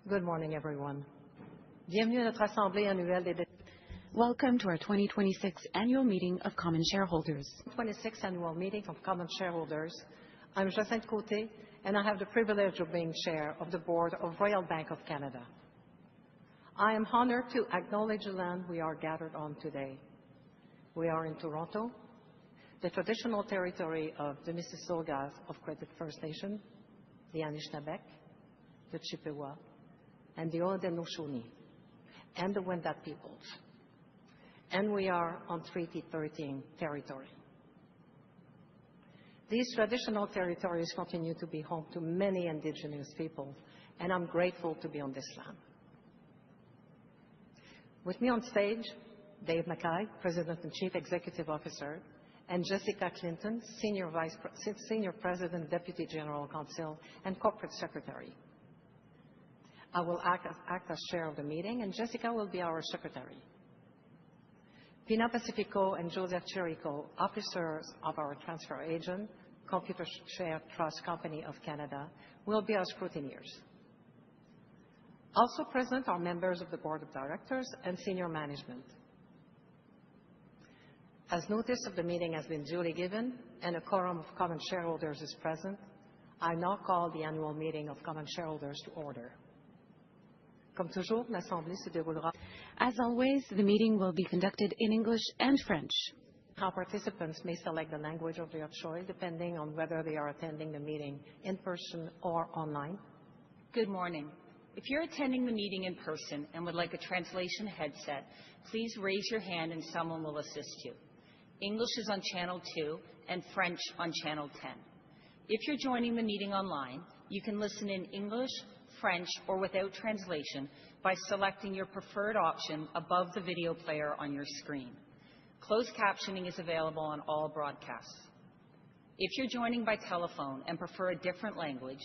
Good morning, everyone. Bienvenue à notre assemblée annuelle des Welcome to our 2026 annual meeting of common shareholders. 26th annual meeting of common shareholders. I'm Jacinthe Côté, and I have the privilege of being chair of the board of Royal Bank of Canada. I am honored to acknowledge the land we are gathered on today. We are in Toronto, the traditional territory of the Mississaugas of Credit First Nation, the Anishinaabe, the Chippewa, and the Haudenosaunee, and the Wendat peoples. And we are on Treaty 13 territory. These traditional territories continue to be home to many Indigenous people, and I'm grateful to be on this land. With me on stage, Dave Mackay, President and Chief Executive Officer, and Jessica Clinton, Senior President, Deputy General Counsel, and Corporate Secretary. I will act as chair of the meeting, and Jessica will be our secretary. Pina Pacifico and Joseph Chirico, officers of our transfer agent, Computershare Trust Company of Canada, will be our scrutineers. Also present are members of the board of directors and senior management. As notice of the meeting has been duly given and a quorum of common shareholders is present, I now call the annual meeting of common shareholders to order. Comme toujours, l'Assemblée se déroulera. As always, the meeting will be conducted in English and French. Our participants may select the language of their choice depending on whether they are attending the meeting in person or online. Good morning. If you're attending the meeting in person and would like a translation headset, please raise your hand and someone will assist you. English is on channel 2 and French on channel 10. If you're joining the meeting online, you can listen in English, French, or without translation by selecting your preferred option above the video player on your screen. Closed captioning is available on all broadcasts. If you're joining by telephone and prefer a different language,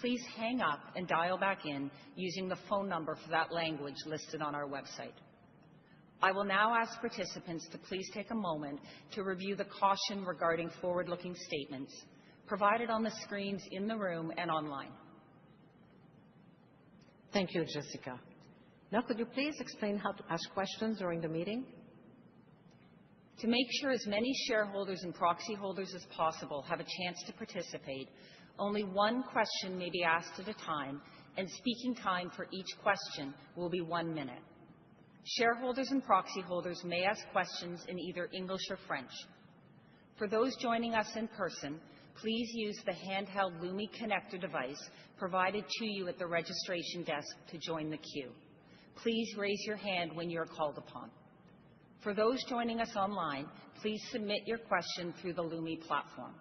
please hang up and dial back in using the phone number for that language listed on our website. I will now ask participants to please take a moment to review the caution regarding forward-looking statements provided on the screens in the room and online. Thank you, Jessica. Now, could you please explain how to ask questions during the meeting? To make sure as many shareholders and proxy holders as possible have a chance to participate, only one question may be asked at a time, and speaking time for each question will be 1 minute. Shareholders and proxy holders may ask questions in either English or French. For those joining us in person, please use the handheld Lumi connector device provided to you at the registration desk to join the queue. Please raise your hand when you are called upon. For those joining us online, please submit your question through the Lumi platform.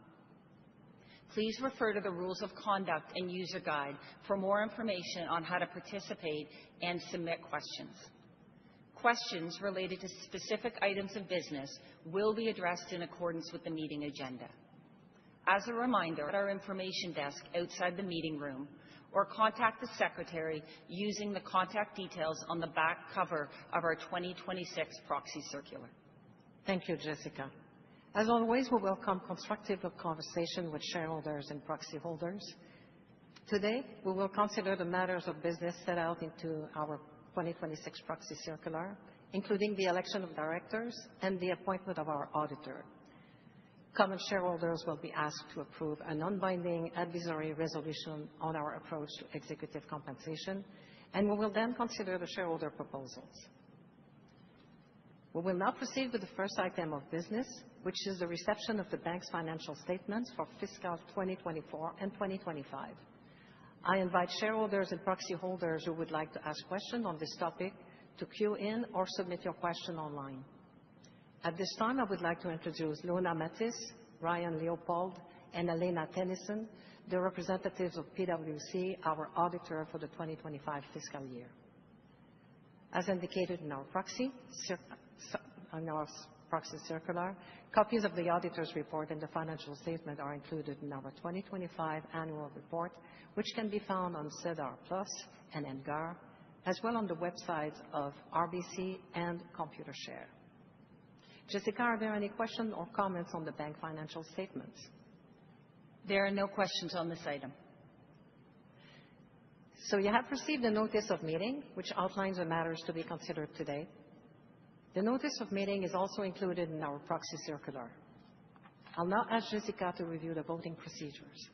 Please refer to the rules of conduct and user guide for more information on how to participate and submit questions. Questions related to specific items of business will be addressed in accordance with the meeting agenda. As a reminder, at our information desk outside the meeting room, or contact the secretary using the contact details on the back cover of our 2026 proxy circular. Thank you, Jessica. As always, we welcome constructive conversation with shareholders and proxy holders. Today, we will consider the matters of business set out into our 2026 proxy circular, including the election of directors and the appointment of our auditor. Common shareholders will be asked to approve a non-binding advisory resolution on our approach to executive compensation, and we will then consider the shareholder proposals. We will now proceed with the first item of business, which is the reception of the bank's financial statements for fiscal 2024 and 2025. I invite shareholders and proxy holders who would like to ask questions on this topic to queue in or submit your question online. At this time, I would like to introduce Luna Matis, Ryan Leopold, and Elena Tennyson, the representatives of PwC, our auditor for the 2025 fiscal year. As indicated in our proxy circular, copies of the auditor's report and the financial statement are included in our 2025 annual report, which can be found on SEDAR+ and EDGAR, as well on the websites of RBC and Computershare. Jessica, are there any questions or comments on the bank financial statements? There are no questions on this item. So you have received a notice of meeting, which outlines the matters to be considered today. The notice of meeting is also included in our proxy circular. I'll now ask Jessica to review the voting procedures.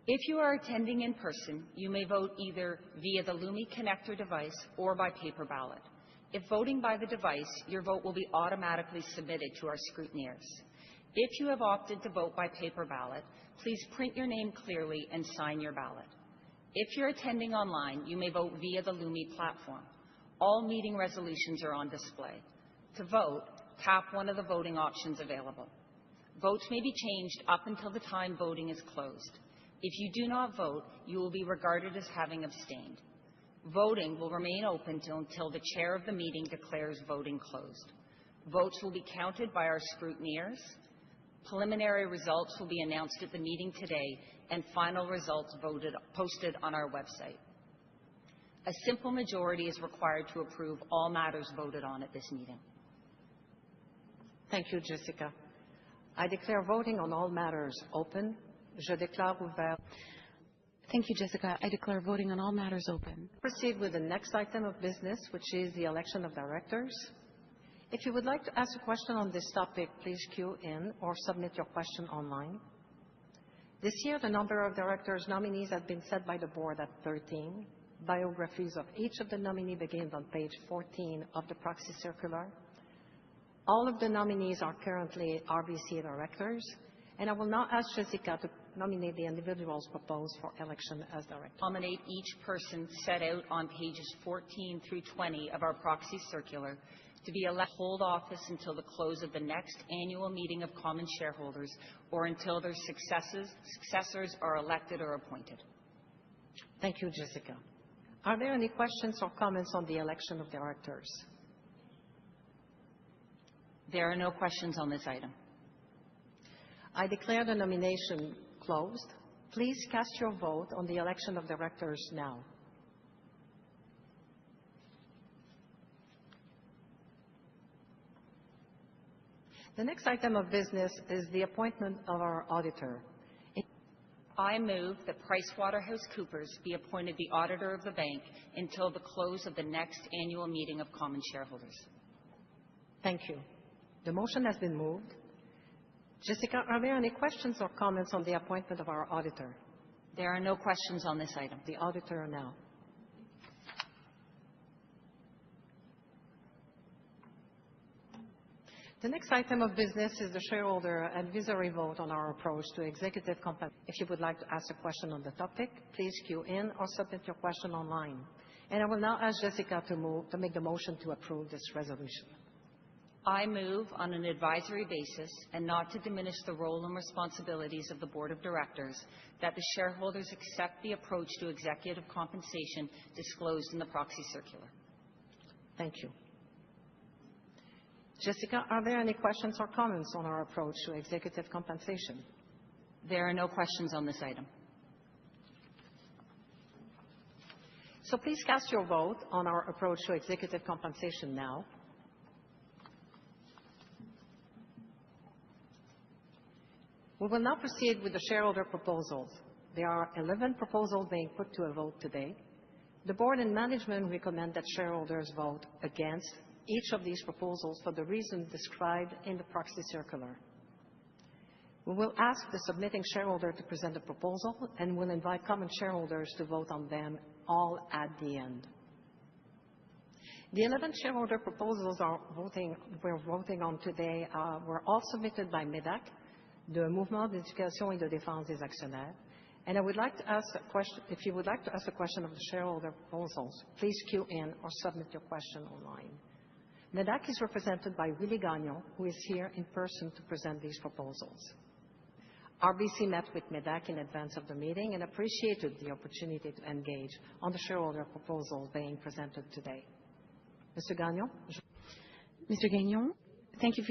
If you are attending in person, you may vote either via the Lumi Connector device or by paper ballot. If voting by the device, your vote will be automatically submitted to our scrutineers. If you have opted to vote by paper ballot, please print your name clearly and sign your ballot. If you're attending online, you may vote via the Lumi platform. All meeting resolutions are on display. To vote, tap one of the voting options available. Votes may be changed up until the time voting is closed. If you do not vote, you will be regarded as having abstained. Voting will remain open until the chair of the meeting declares voting closed. Votes will be counted by our scrutineers. Preliminary results will be announced at the meeting today, and final results posted on our website. A simple majority is required to approve all matters voted on at this meeting. Thank you, Jessica. I declare voting on all matters open. Je déclare ouvert. Thank you, Jessica. I declare voting on all matters open. Proceed with the next item of business, which is the election of directors. If you would like to ask a question on this topic, please queue in or submit your question online. This year, the number of directors nominees has been set by the board at 13. Biographies of each of the nominees begins on page 14 of the proxy circular. All of the nominees are currently RBC directors, and I will now ask Jessica to nominate the individuals proposed for election as director. Nominate each person set out on pages 14 through 20 of our proxy circular to be elected to hold office until the close of the next annual meeting of common shareholders or until their successors are elected or appointed. Thank you, Jessica. Are there any questions or comments on the election of directors? There are no questions on this item. I declare the nomination closed. Please cast your vote on the election of directors now. The next item of business is the appointment of our auditor. I move that PricewaterhouseCoopers be appointed the auditor of the bank until the close of the next annual meeting of common shareholders. Thank you. The motion has been moved. Jessica, are there any questions or comments on the appointment of our auditor? There are no questions on this item. The auditor now. The next item of business is the shareholder advisory vote on our approach to executive compensation. If you would like to ask a question on the topic, please queue in or submit your question online. And I will now ask Jessica to make the motion to approve this resolution. I move on an advisory basis and not to diminish the role and responsibilities of the Board of Directors that the shareholders accept the approach to executive compensation disclosed in the proxy circular. Thank you. Jessica, are there any questions or comments on our approach to executive compensation? There are no questions on this item. So please cast your vote on our approach to executive compensation now. We will now proceed with the shareholder proposals. There are 11 proposals being put to a vote today. The board and management recommend that shareholders vote against each of these proposals for the reasons described in the proxy circular. We will ask the submitting shareholder to present the proposal and will invite common shareholders to vote on them all at the end. The 11 shareholder proposals we're voting on today were all submitted by MEDAC, the Mouvement d'éducation et de défense des actionnaires. And I would like to ask a question. If you would like to ask a question of the shareholder proposals, please queue in or submit your question online. MEDAC is represented by Willie Gagnon, who is here in person to present these proposals. RBC met with MEDAC in advance of the meeting and appreciated the opportunity to engage on the shareholder proposals being presented today. Mr. Gagnon? Mr. Gagnon, thank you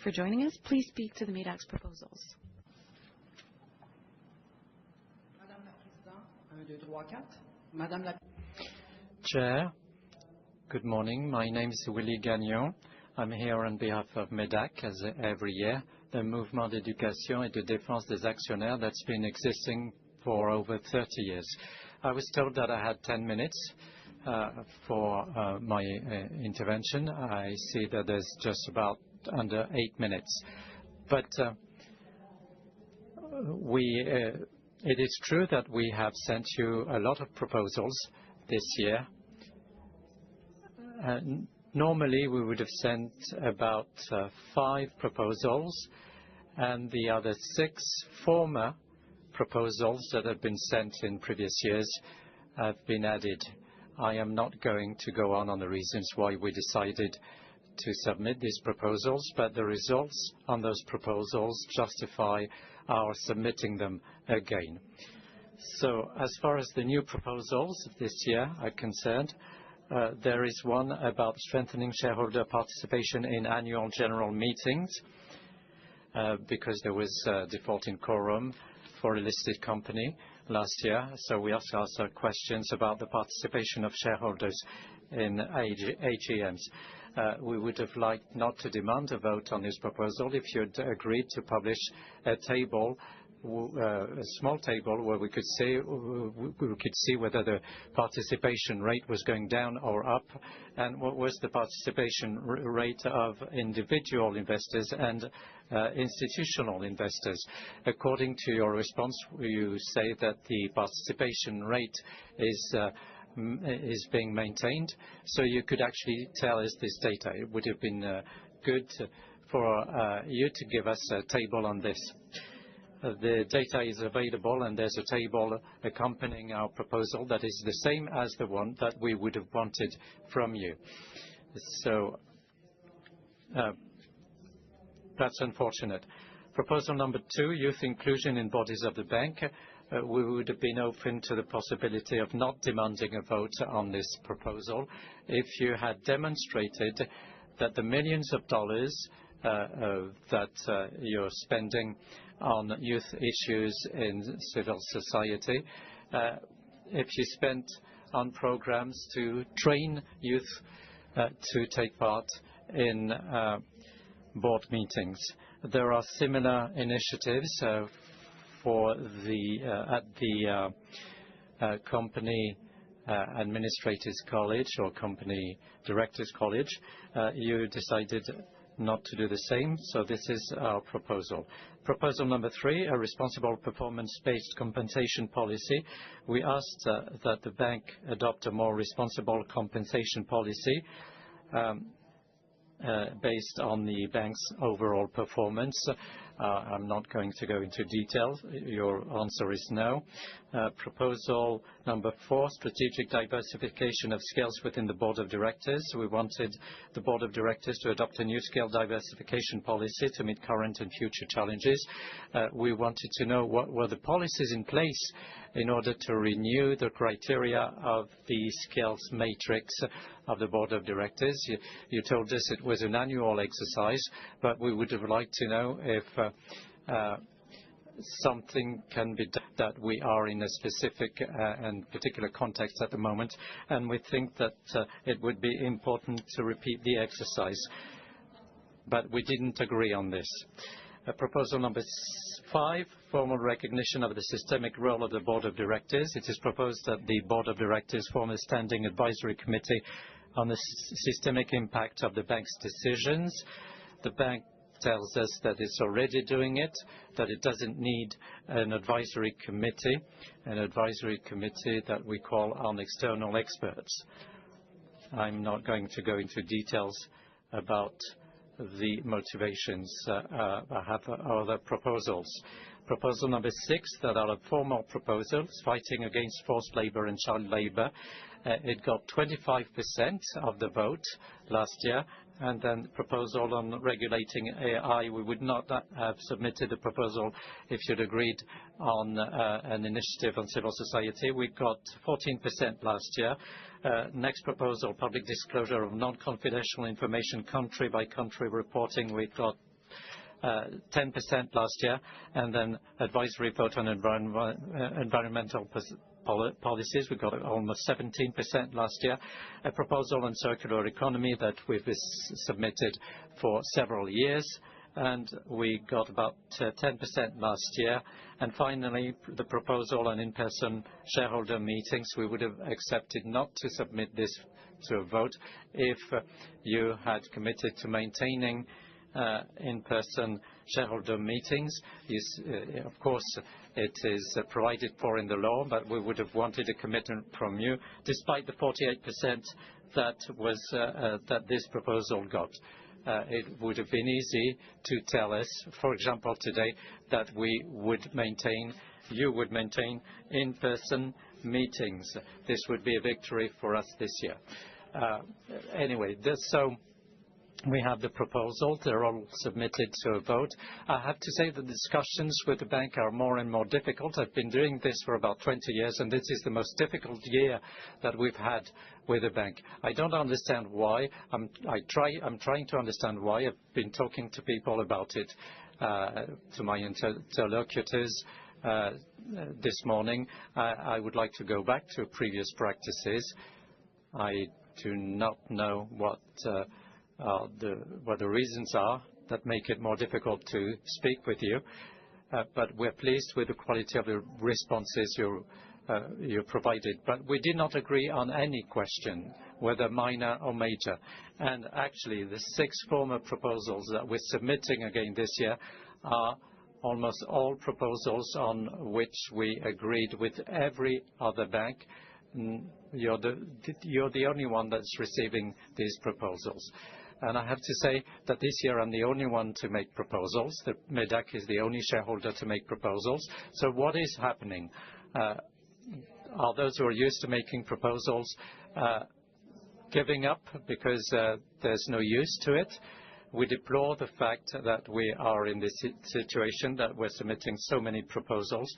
for joining us. Please speak to the MEDAC's proposals. Chair, good morning. My name is Willie Gagnon. I'm here on behalf of MEDAC, as every year, the Mouvement d'éducation et de défense des actionnaires that's been existing for over 30 years. I was told that I had 10 minutes for my intervention. I see that there's just about under 8 minutes. But it is true that we have sent you a lot of proposals this year. Normally, we would have sent about 5 proposals, and the other 6 former proposals that have been sent in previous years have been added. I am not going to go on the reasons why we decided to submit these proposals, but the results on those proposals justify our submitting them again. So as far as the new proposals this year are concerned, there is one about strengthening shareholder participation in annual general meetings because there was a default in quorum for a listed company last year. So we also asked questions about the participation of shareholders in AGMs. We would have liked not to demand a vote on this proposal if you had agreed to publish a table, a small table where we could see whether the participation rate was going down or up, and what was the participation rate of individual investors and institutional investors. According to your response, you say that the participation rate is being maintained, so you could actually tell us this data. It would have been good for you to give us a table on this. The data is available, and there's a table accompanying our proposal that is the same as the one that we would have wanted from you. So that's unfortunate. Proposal number 2, youth inclusion in bodies of the bank. We would have been open to the possibility of not demanding a vote on this proposal if you had demonstrated that the millions of dollars that you're spending on youth issues in civil society, if you spent on programs to train youth to take part in board meetings. There are similar initiatives for at the company administrators college or company directors college. You decided not to do the same, so this is our proposal. Proposal number 3, a responsible performance-based compensation policy. We asked that the bank adopt a more responsible compensation policy based on the bank's overall performance. I'm not going to go into details. Your answer is no. Proposal number 4, strategic diversification of skills within the board of directors. We wanted the board of directors to adopt a new skill diversification policy to meet current and future challenges. We wanted to know what were the policies in place in order to renew the criteria of the skills matrix of the board of directors. You told us it was an annual exercise, but we would have liked to know if something can be done, that we are in a specific and particular context at the moment, and we think that it would be important to repeat the exercise. But we didn't agree on this. Proposal number 5, formal recognition of the systemic role of the board of directors. It is proposed that the board of directors form a standing advisory committee on the systemic impact of the bank's decisions. The bank tells us that it's already doing it, that it doesn't need an advisory committee that we call on external experts. I'm not going to go into details about the motivations. I have other proposals. Proposal number 6, that are formal proposals, fighting against forced labor and child labor. It got 25% of the vote last year. And then proposal on regulating AI, we would not have submitted a proposal if you'd agreed on an initiative on civil society. We got 14% last year. Next proposal, public disclosure of non-confidential information, country-by-country reporting. We got 10% last year. And then advisory vote on environmental policies. We got almost 17% last year. A proposal on circular economy that we've submitted for several years. and we got about 10% last year. And finally, the proposal on in-person shareholder meetings, we would have accepted not to submit this to a vote if you had committed to maintaining in-person shareholder meetings. Of course, it is provided for in the law, but we would have wanted a commitment from you, despite the 48% that this proposal got. It would have been easy to tell us, for example, today, that you would maintain in-person meetings. This would be a victory for us this year. Anyway, so we have the proposal. They're all submitted to a vote. I have to say the discussions with the bank are more and more difficult. I've been doing this for about 20 years, and this is the most difficult year that we've had with the bank. I don't understand why. I'm trying to understand why. I've been talking to people about it, to my interlocutors this morning. I would like to go back to previous practices. I do not know what the reasons are that make it more difficult to speak with you, but we're pleased with the quality of the responses you provided. But we did not agree on any question, whether minor or major. And actually, the 6 former proposals that we're submitting again this year are almost all proposals on which we agreed with every other bank. You're the only one that's receiving these proposals. And I have to say that this year I'm the only one to make proposals. The MEDAC is the only shareholder to make proposals. So what is happening? Are those who are used to making proposals giving up because there's no use to it? We deplore the fact that we are in this situation, that we're submitting so many proposals.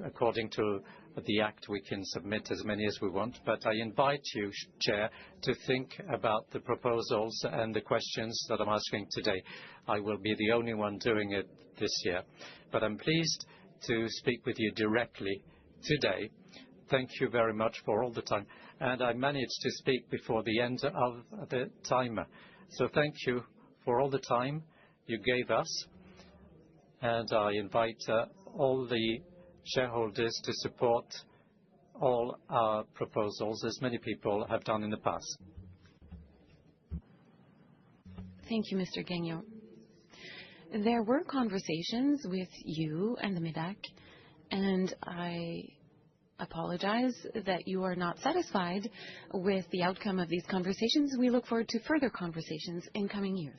According to the Act, we can submit as many as we want. But I invite you, Chair, to think about the proposals and the questions that I'm asking today. I will be the only one doing it this year. But I'm pleased to speak with you directly today. Thank you very much for all the time. And I managed to speak before the end of the timer. So thank you for all the time you gave us, and I invite all the shareholders to support all our proposals, as many people have done in the past. Thank you, Mr. Gagnon. There were conversations with you and the MEDAC, and I apologize that you are not satisfied with the outcome of these conversations. We look forward to further conversations in coming years.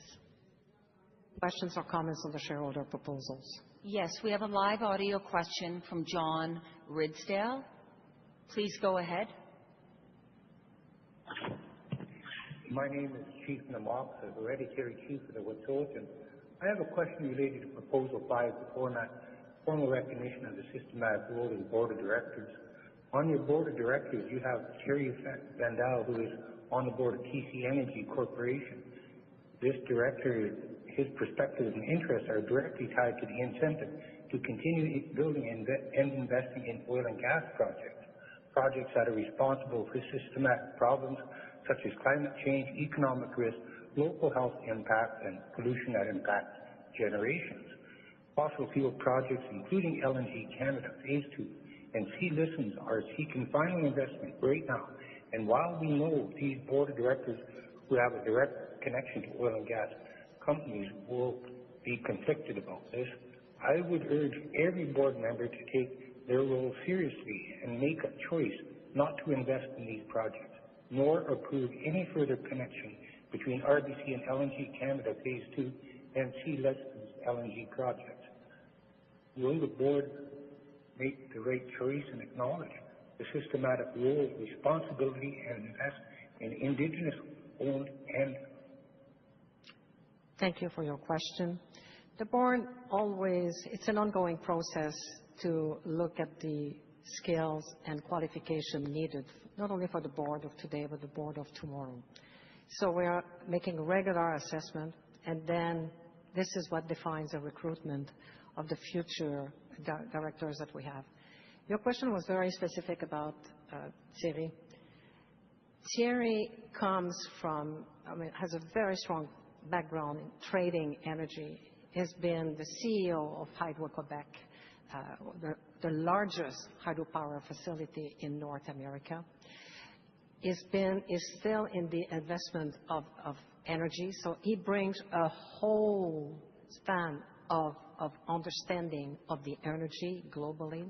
Questions or comments on the shareholder proposals? Yes, we have a live audio question from John Ridsdale. Please go ahead. My name is Chief Namox, the hereditary chief of the Wet'suwet'en. I have a question related to Proposal 5, the formal recognition of the systematic role of the Board of Directors. On your Board of Directors, you have Thierry Vandal, who is on the board of TC Energy Corporation. This director, his perspectives and interests are directly tied to the incentive to continue building and investing in oil and gas projects that are responsible for systematic problems such as climate change, economic risk, local health impact, and pollution that impacts generations. Fossil fuel projects, including LNG Canada Phase 2, and Listens are seeking final investment right now. And while we know these board of directors who have a direct connection to oil and gas companies will be conflicted about this, I would urge every board member to take their role seriously and make a choice not to invest in these projects, nor approve any further connection between RBC and LNG Canada Phase 2 and Listens LNG projects. Will the board make the right choice and acknowledge the systematic role, responsibility, and invest in Indigenous-owned and... Thank you for your question. The board always, it's an ongoing process to look at the skills and qualification needed, not only for the board of today, but the board of tomorrow. So we are making a regular assessment, and then this is what defines the recruitment of the future directors that we have. Your question was very specific about Thierry. Thierry comes from, has a very strong background in trading energy. He's been the CEO of Hydro-Québec, the largest hydropower facility in North America. He's still in the investment of energy, so he brings a whole span of understanding of the energy globally.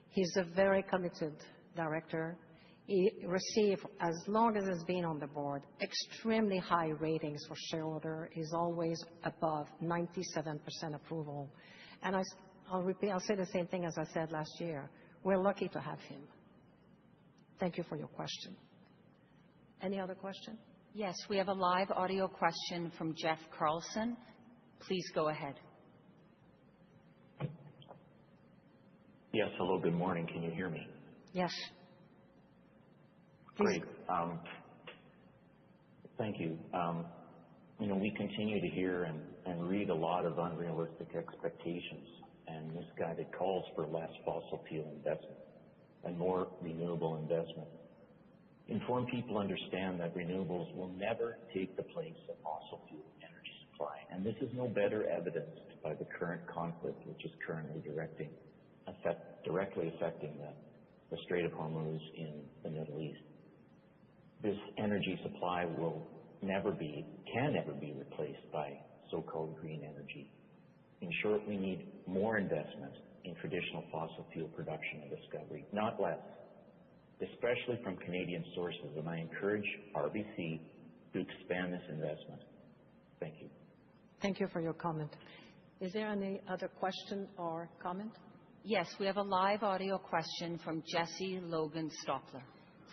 He's a very committed director. He received, as long as he's been on the board, extremely high ratings for shareholder. He's always above 97% approval. And I'll say the same thing as I said last year. We're lucky to have him. Thank you for your question. Any other question? Yes, we have a live audio question from Jeff Carlson. Please go ahead. Yes, hello, good morning. Can you hear me? Yes. Great. Thank you. We continue to hear and read a lot of unrealistic expectations and misguided calls for less fossil fuel investment and more renewable investment. Informed people understand that renewables will never take the place of fossil fuel energy supply, and this is no better evidenced by the current conflict, which is currently directly affecting the Strait of Hormuz in the Middle East. This energy supply can never be replaced by so-called green energy. In short, we need more investment in traditional fossil fuel production and discovery, not less, especially from Canadian sources, and I encourage RBC to expand this investment. Thank you. Thank you for your comment. Is there any other question or comment? Yes, we have a live audio question from Jesse Logan Stockler.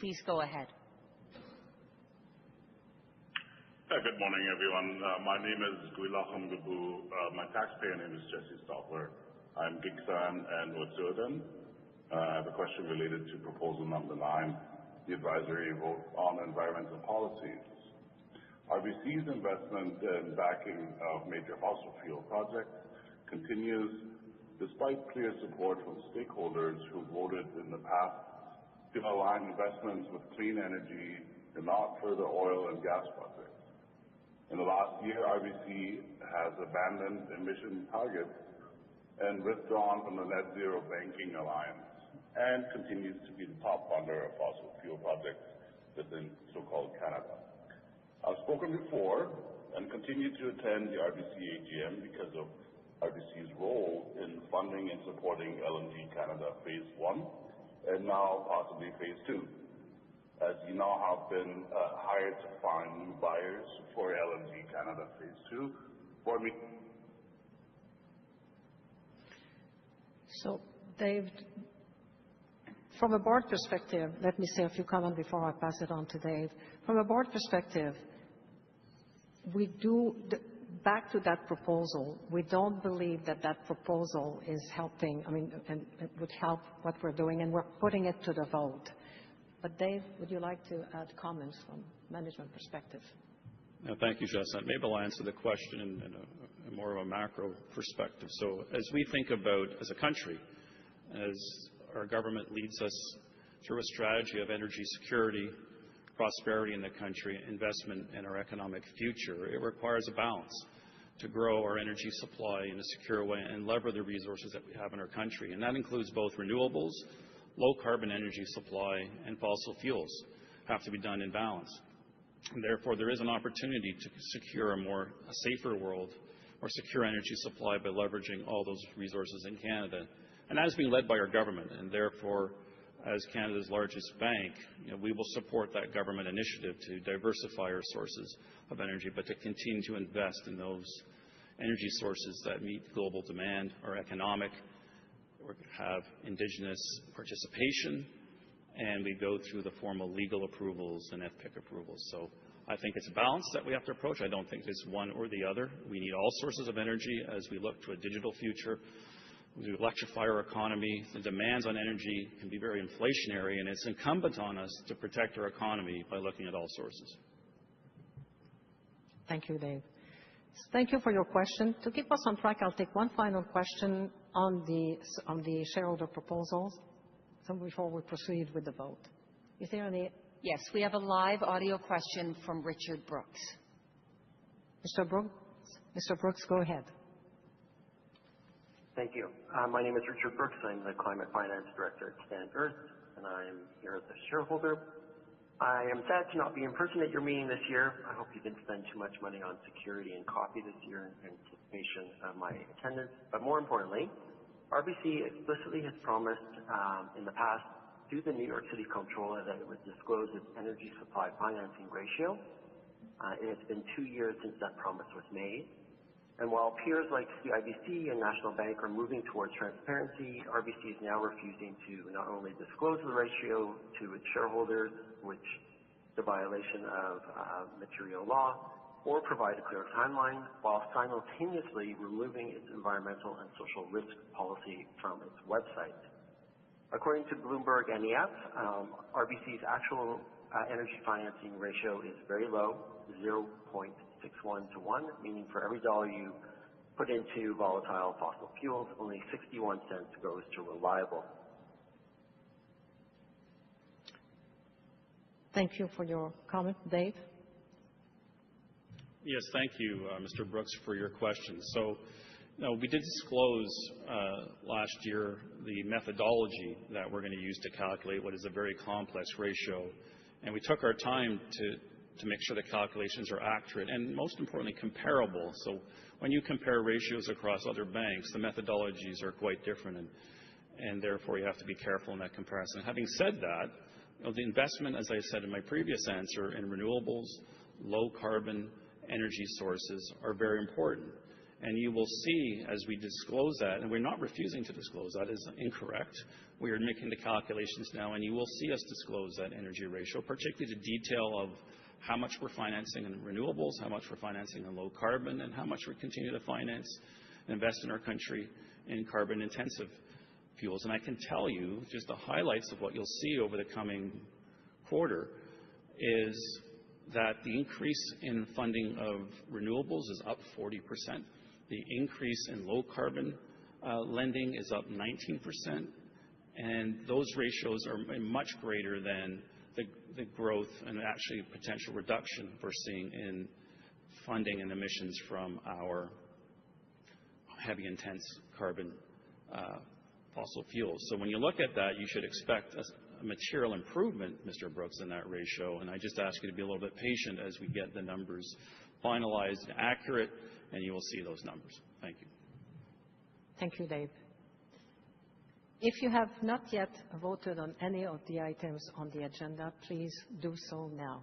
Please go ahead. Good morning, everyone. My name is Guilaham Gabu. My taxpayer name is Jesse Stockler. I'm Gigsan and Wet'suwet'en. I have a question related to proposal number 9, the advisory vote on environmental policies. RBC's investment and backing of major fossil fuel projects continues despite clear support from stakeholders who voted in the past to align investments with clean energy and not further oil and gas projects. In the last year, RBC has abandoned emission targets and withdrawn from the Net Zero Banking Alliance and continues to be the top funder of fossil fuel projects within so-called Canada. I've spoken before and continue to attend the RBC AGM because of RBC's role in funding and supporting LNG Canada Phase 1 and now possibly Phase 2. As you now have been hired to find new buyers for LNG Canada Phase 2 for me. So, Dave, from a board perspective, let me say a few comments before I pass it on to Dave. From a board perspective, we do, back to that proposal, we don't believe that that proposal is helping, and it would help what we're doing, and we're putting it to the vote. But Dave, would you like to add comments from management perspective? No, thank you, Jacinth. Maybe I'll answer the question in more of a macro perspective. So as we think about, as a country, as our government leads us through a strategy of energy security, prosperity in the country, investment in our economic future, it requires a balance to grow our energy supply in a secure way and lever the resources that we have in our country. And that includes both renewables, low-carbon energy supply, and fossil fuels have to be done in balance. And therefore, there is an opportunity to secure a safer world or secure energy supply by leveraging all those resources in Canada. And that is being led by our government. And therefore, as Canada's largest bank, we will support that government initiative to diversify our sources of energy, but to continue to invest in those energy sources that meet global demand, are economic, or have Indigenous participation, and we go through the formal legal approvals and FPIC approvals. So I think it's a balance that we have to approach. I don't think it's one or the other. We need all sources of energy as we look to a digital future. We electrify our economy. The demands on energy can be very inflationary, and it's incumbent on us to protect our economy by looking at all sources. Thank you, Dave. Thank you for your question. To keep us on track, I'll take one final question on the shareholder proposals before we proceed with the vote. Is there any? Yes, we have a live audio question from Richard Brooks. Mr. Brooks, go ahead. Thank you. My name is Richard Brooks. I'm the Climate Finance Director at Stand Earth, and I'm here as a shareholder. I am sad to not be in person at your meeting this year. I hope you didn't spend too much money on security and coffee this year in anticipation of my attendance. But more importantly, RBC explicitly has promised in the past to the New York City Comptroller that it would disclose its energy supply financing ratio. It has been 2 years since that promise was made. And while peers like CIBC and National Bank are moving towards transparency, RBC is now refusing to not only disclose the ratio to its shareholders, which is a violation of material law, or provide a clear timeline, while simultaneously removing its environmental and social risk policy from its website. According to Bloomberg NEF, RBC's actual energy financing ratio is very low, 0.61 to 1, meaning for every dollar you put into volatile fossil fuels, only 61 cents goes to reliable. Thank you for your comment. Dave? Yes, thank you, Mr. Brooks, for your question. So, we did disclose last year the methodology that we're going to use to calculate what is a very complex ratio. And we took our time to make sure the calculations are accurate and, most importantly, comparable. So when you compare ratios across other banks, the methodologies are quite different, and therefore you have to be careful in that comparison. Having said that, the investment, as I said in my previous answer, in renewables, low-carbon energy sources are very important. And you will see as we disclose that, and we're not refusing to disclose that is incorrect. We are making the calculations now, and you will see us disclose that energy ratio, particularly the detail of how much we're financing in renewables, how much we're financing in low carbon, and how much we continue to finance and invest in our country in carbon-intensive fuels. And I can tell you, just the highlights of what you'll see over the coming quarter is that the increase in funding of renewables is up 40%. The increase in low-carbon lending is up 19%, and those ratios are much greater than the growth and actually potential reduction we're seeing in funding and emissions from our heavy intense carbon fossil fuels. So when you look at that, you should expect a material improvement, Mr. Brooks, in that ratio, and I just ask you to be a little bit patient as we get the numbers finalized and accurate, and you will see those numbers. Thank you. Thank you, Dave. If you have not yet voted on any of the items on the agenda, please do so now.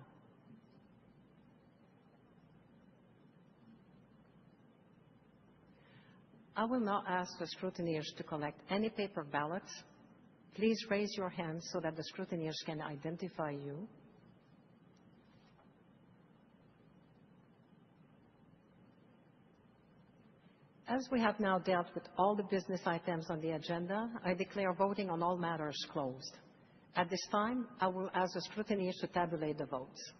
I will now ask the scrutineers to collect any paper ballots. Please raise your hand so that the scrutineers can identify you. As we have now dealt with all the business items on the agenda, I declare voting on all matters closed. At this time, I will ask the scrutineers to tabulate the votes.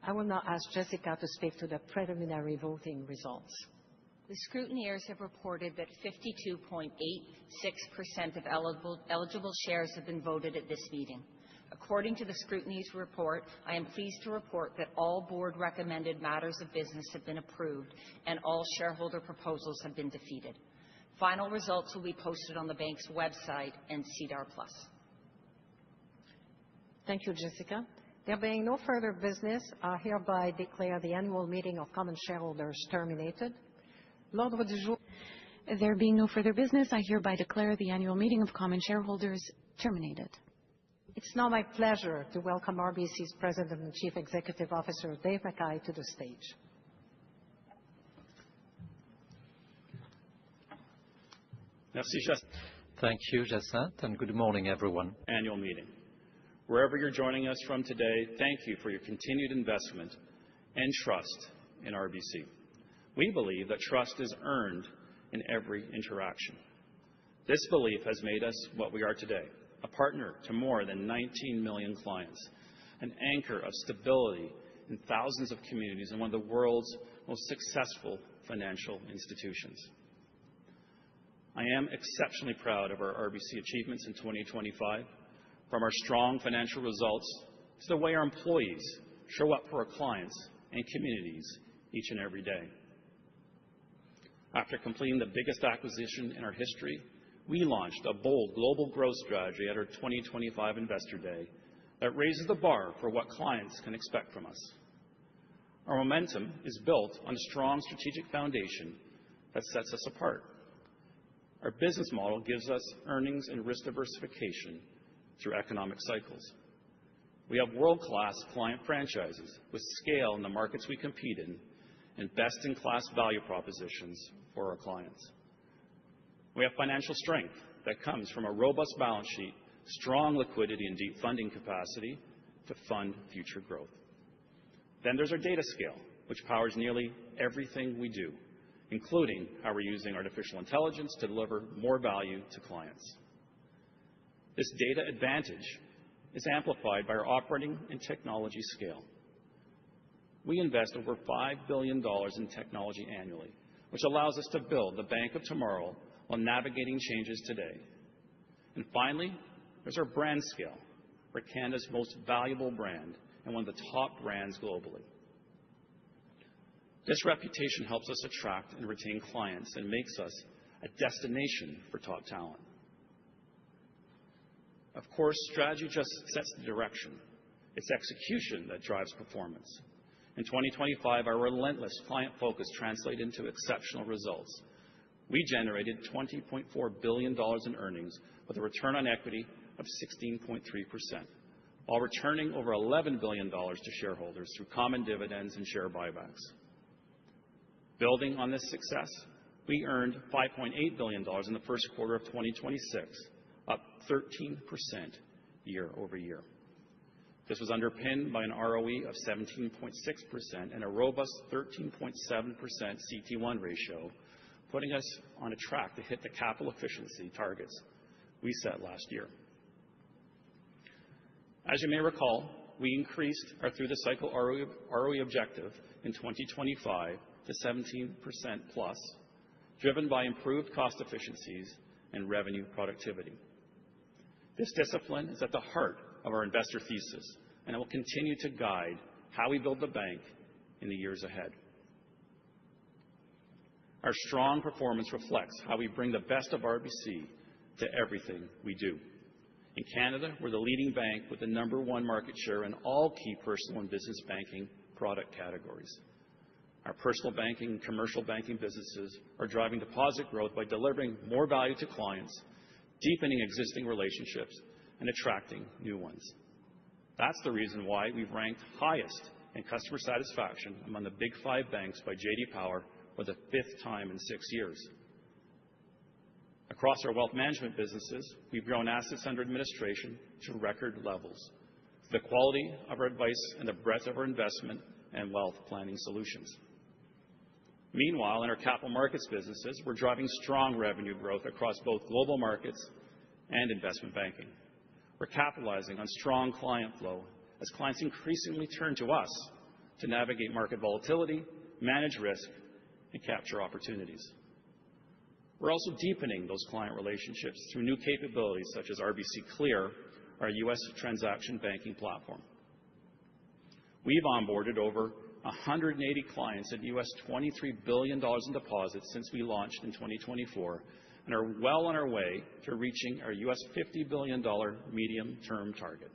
I will now ask Jessica to speak to the preliminary voting results. The scrutineers have reported that 52.86% of eligible shares have been voted at this meeting. According to the scrutineers' report, I am pleased to report that all board-recommended matters of business have been approved and all shareholder proposals have been defeated. Final results will be posted on the bank's website and SEDAR+. Thank you, Jessica. There being no further business, I hereby declare the annual meeting of common shareholders terminated. There being no further business, I hereby declare the annual meeting of common shareholders terminated. It's now my pleasure to welcome RBC's President and Chief Executive Officer, Dave McKay, to the stage. Thank you, Jacinthe, and good morning, everyone. Annual meeting. Wherever you're joining us from today, thank you for your continued investment and trust in RBC. We believe that trust is earned in every interaction. This belief has made us what we are today, a partner to more than 19 million clients, an anchor of stability in thousands of communities, and one of the world's most successful financial institutions. I am exceptionally proud of our RBC achievements in 2025. from our strong financial results to the way our employees show up for our clients and communities each and every day. After completing the biggest acquisition in our history, we launched a bold global growth strategy at our 2025 Investor Day that raises the bar for what clients can expect from us. Our momentum is built on a strong strategic foundation that sets us apart. Our business model gives us earnings and risk diversification through economic cycles. We have world-class client franchises with scale in the markets we compete in and best-in-class value propositions for our clients. We have financial strength that comes from a robust balance sheet, strong liquidity and deep funding capacity to fund future growth. Then there's our data scale, which powers nearly everything we do, including how we're using artificial intelligence to deliver more value to clients. This data advantage is amplified by our operating and technology scale. We invest over $5 billion in technology annually, which allows us to build the bank of tomorrow while navigating changes today. And finally, there's our brand scale. We're Canada's most valuable brand and one of the top brands globally. This reputation helps us attract and retain clients and makes us a destination for top talent. Of course, strategy just sets the direction. It's execution that drives performance. In 2025, our relentless client focus translated into exceptional results. We generated $20.4 billion in earnings with a return on equity of 16.3%, while returning over $11 billion to shareholders through common dividends and share buybacks. Building on this success, we earned $5.8 billion in the first quarter of 2026, up 13% year-over-year. This was underpinned by an ROE of 17.6% and a robust 13.7% CET1 ratio, putting us on a track to hit the capital efficiency targets we set last year. As you may recall, we increased our through-the-cycle ROE objective in 2025 to 17% plus, driven by improved cost efficiencies and revenue productivity. This discipline is at the heart of our investor thesis, and it will continue to guide how we build the bank in the years ahead. Our strong performance reflects how we bring the best of RBC to everything we do. In Canada, we're the leading bank with the #1 market share in all key personal and business banking product categories. Our personal banking and commercial banking businesses are driving deposit growth by delivering more value to clients, deepening existing relationships, and attracting new ones. That's the reason why we've ranked highest in customer satisfaction among the Big 5 banks by J.D. Power for the 5th time in 6 years. Across our wealth management businesses, we've grown assets under administration to record levels. The quality of our advice and the breadth of our investment and wealth planning solutions. Meanwhile, in our capital markets businesses, we're driving strong revenue growth across both global markets and investment banking. We're capitalizing on strong client flow as clients increasingly turn to us to navigate market volatility, manage risk, and capture opportunities. We're also deepening those client relationships through new capabilities such as RBC Clear, our U.S. transaction banking platform. We've onboarded over 180 clients at $23 billion in deposits since we launched in 2024 and are well on our way to reaching our $50 billion medium-term target.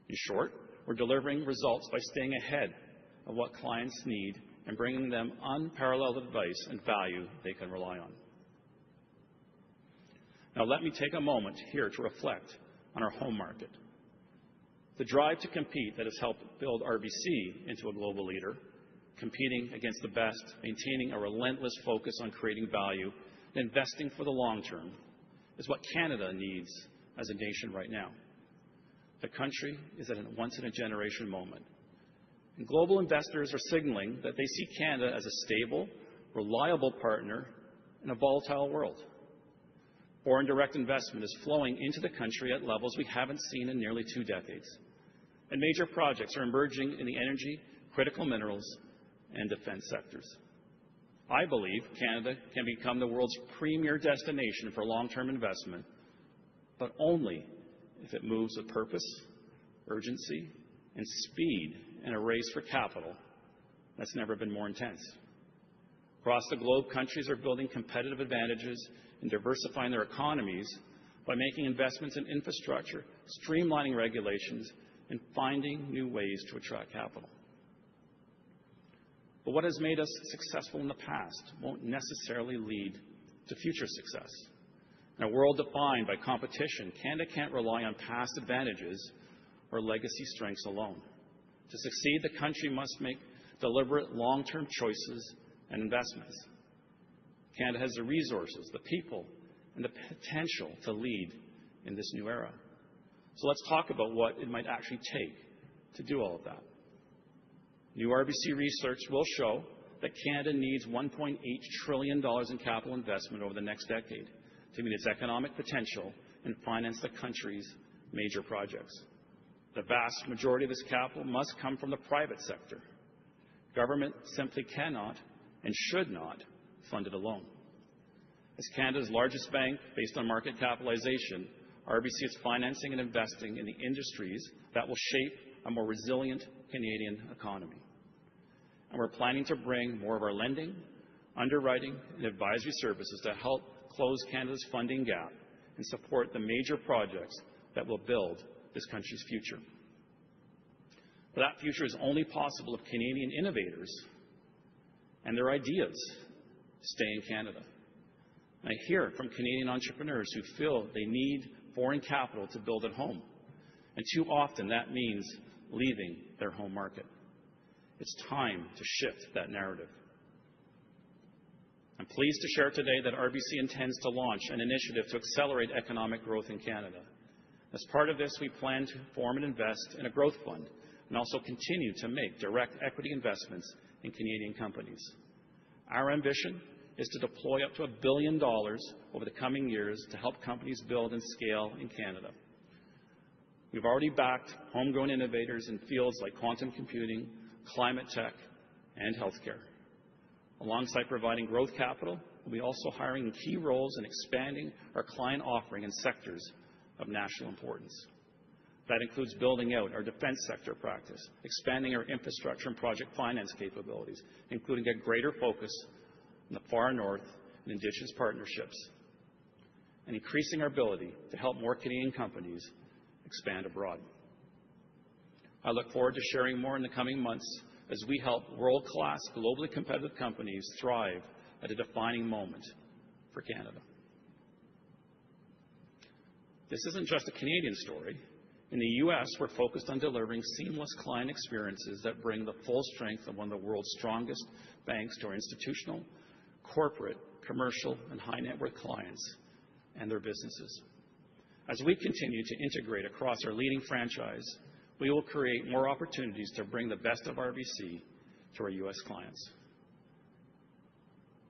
In short, we're delivering results by staying ahead of what clients need and bringing them unparalleled advice and value they can rely on. Now let me take a moment here to reflect on our home market. The drive to compete that has helped build RBC into a global leader, competing against the best, maintaining a relentless focus on creating value, and investing for the long term, is what Canada needs as a nation right now. The country is at a once-in-a-generation moment. And global investors are signaling that they see Canada as a stable, reliable partner in a volatile world. Foreign direct investment is flowing into the country at levels we haven't seen in nearly 2 decades. And major projects are emerging in the energy, critical minerals, and defense sectors. I believe Canada can become the world's premier destination for long-term investment, but only if it moves with purpose, urgency, and speed in a race for capital that's never been more intense. Across the globe, countries are building competitive advantages and diversifying their economies by making investments in infrastructure, streamlining regulations, and finding new ways to attract capital. But what has made us successful in the past won't necessarily lead to future success. In a world defined by competition, Canada can't rely on past advantages or legacy strengths alone. To succeed, the country must make deliberate long-term choices and investments. Canada has the resources, the people, and the potential to lead in this new era. So let's talk about what it might actually take to do all of that. New RBC research will show that Canada needs $1.8 trillion in capital investment over the next decade to meet its economic potential and finance the country's major projects. The vast majority of this capital must come from the private sector. Government simply cannot and should not fund it alone. As Canada's largest bank, based on market capitalization, RBC is financing and investing in the industries that will shape a more resilient Canadian economy. And we're planning to bring more of our lending, underwriting, and advisory services to help close Canada's funding gap and support the major projects that will build this country's future. But that future is only possible if Canadian innovators and their ideas stay in Canada. And I hear from Canadian entrepreneurs who feel they need foreign capital to build at home. And too often that means leaving their home market. It's time to shift that narrative. I'm pleased to share today that RBC intends to launch an initiative to accelerate economic growth in Canada. As part of this, we plan to form and invest in a growth fund and also continue to make direct equity investments in Canadian companies. Our ambition is to deploy up to $1 billion over the coming years to help companies build and scale in Canada. We've already backed homegrown innovators in fields like quantum computing, climate tech, and healthcare. Alongside providing growth capital, we'll be also hiring in key roles and expanding our client offering in sectors of national importance. That includes building out our defense sector practice, expanding our infrastructure and project finance capabilities, including a greater focus on the far north and Indigenous partnerships, and increasing our ability to help more Canadian companies expand abroad. I look forward to sharing more in the coming months as we help world-class, globally competitive companies thrive at a defining moment for Canada. This isn't just a Canadian story. In the U.S., we're focused on delivering seamless client experiences that bring the full strength of one of the world's strongest banks to our institutional, corporate, commercial, and high-net-worth clients and their businesses. As we continue to integrate across our leading franchise, we will create more opportunities to bring the best of RBC to our U.S. clients.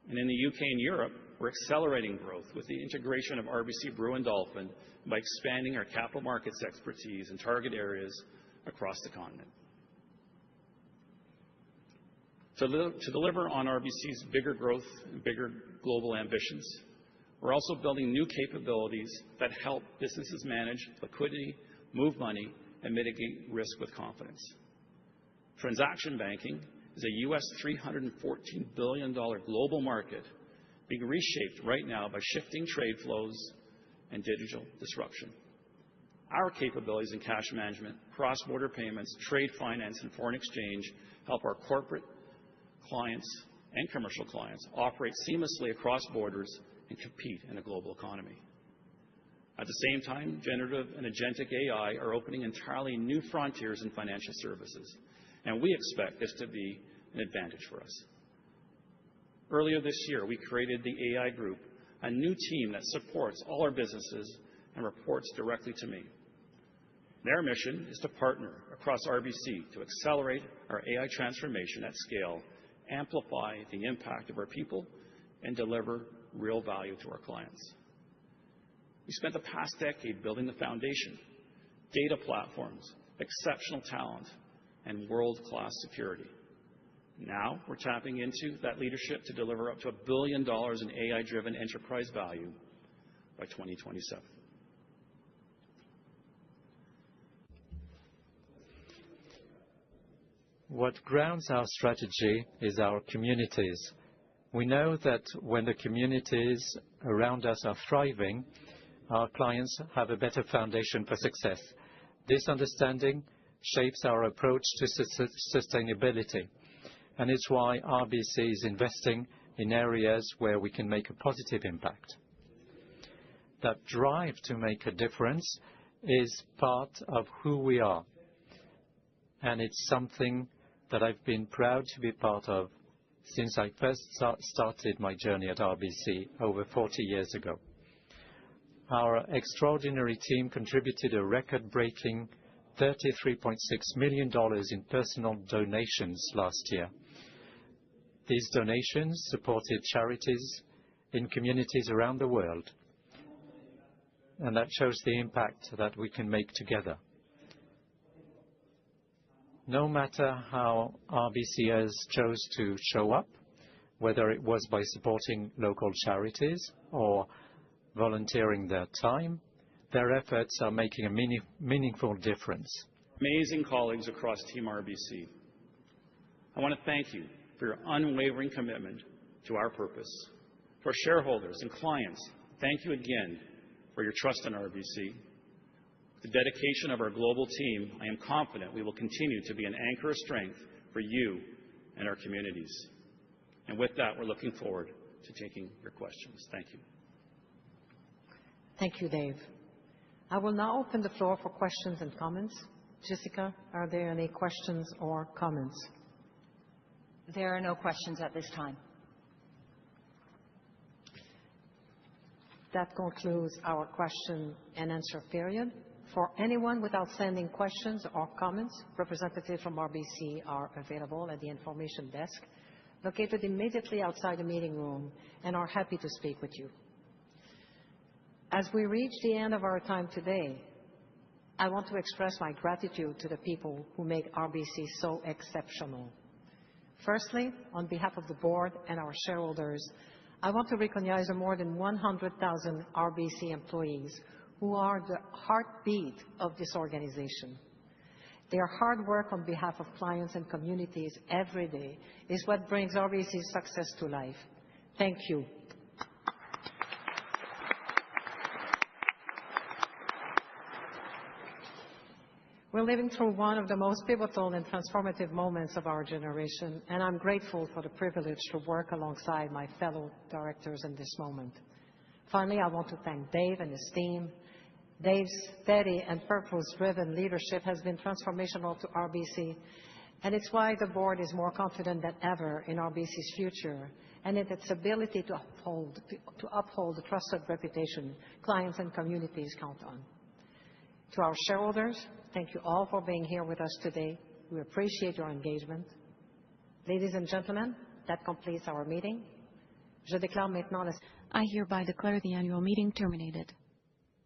And in the UK and Europe, we're accelerating growth with the integration of RBC Brewin Dolphin by expanding our capital markets expertise in target areas across the continent. To deliver on RBC's bigger growth and bigger global ambitions, we're also building new capabilities that help businesses manage liquidity, move money, and mitigate risk with confidence. Transaction banking is a U.S. $314 billion global market being reshaped right now by shifting trade flows and digital disruption. Our capabilities in cash management, cross-border payments, trade finance, and foreign exchange help our corporate clients and commercial clients operate seamlessly across borders and compete in a global economy. At the same time, generative and agentic AI are opening entirely new frontiers in financial services, and we expect this to be an advantage for us. Earlier this year, we created the AI Group, a new team that supports all our businesses and reports directly to me. Their mission is to partner across RBC to accelerate our AI transformation at scale, amplify the impact of our people, and deliver real value to our clients. We spent the past decade building the foundation, data platforms, exceptional talent, and world-class security. Now we're tapping into that leadership to deliver up to $1 billion in AI-driven enterprise value by 2027. What grounds our strategy is our communities. We know that when the communities around us are thriving, our clients have a better foundation for success. This understanding shapes our approach to sustainability, and it's why RBC is investing in areas where we can make a positive impact. That drive to make a difference is part of who we are, and it's something that I've been proud to be part of since I first started my journey at RBC over 40 years ago. Our extraordinary team contributed a record-breaking $33.6 million in personal donations last year. These donations supported charities in communities around the world, and that shows the impact that we can make together. No matter how RBCers chose to show up, whether it was by supporting local charities or volunteering their time, their efforts are making a meaningful difference. Amazing colleagues across Team RBC, I want to thank you for your unwavering commitment to our purpose. To our shareholders and clients, thank you again for your trust in RBC. With the dedication of our global team, I am confident we will continue to be an anchor of strength for you and our communities. And with that, we're looking forward to taking your questions. Thank you. Thank you, Dave. I will now open the floor for questions and comments. Jessica, are there any questions or comments? There are no questions at this time. That concludes our question and answer period. For anyone with outstanding questions or comments, representatives from RBC are available at the information desk located immediately outside the meeting room and are happy to speak with you. As we reach the end of our time today, I want to express my gratitude to the people who make RBC so exceptional. Firstly, on behalf of the board and our shareholders, I want to recognize the more than 100,000 RBC employees who are the heartbeat of this organization. Their hard work on behalf of clients and communities every day is what brings RBC's success to life. Thank you. We're living through one of the most pivotal and transformative moments of our generation, and I'm grateful for the privilege to work alongside my fellow directors in this moment. Finally, I want to thank Dave and his team. Dave's steady and purpose-driven leadership has been transformational to RBC, and it's why the board is more confident than ever in RBC's future and in its ability to uphold the trusted reputation clients and communities count on. To our shareholders, thank you all for being here with us today. We appreciate your engagement. Ladies and gentlemen, that completes our meeting. Je déclare maintenant I hereby declare the annual meeting terminated.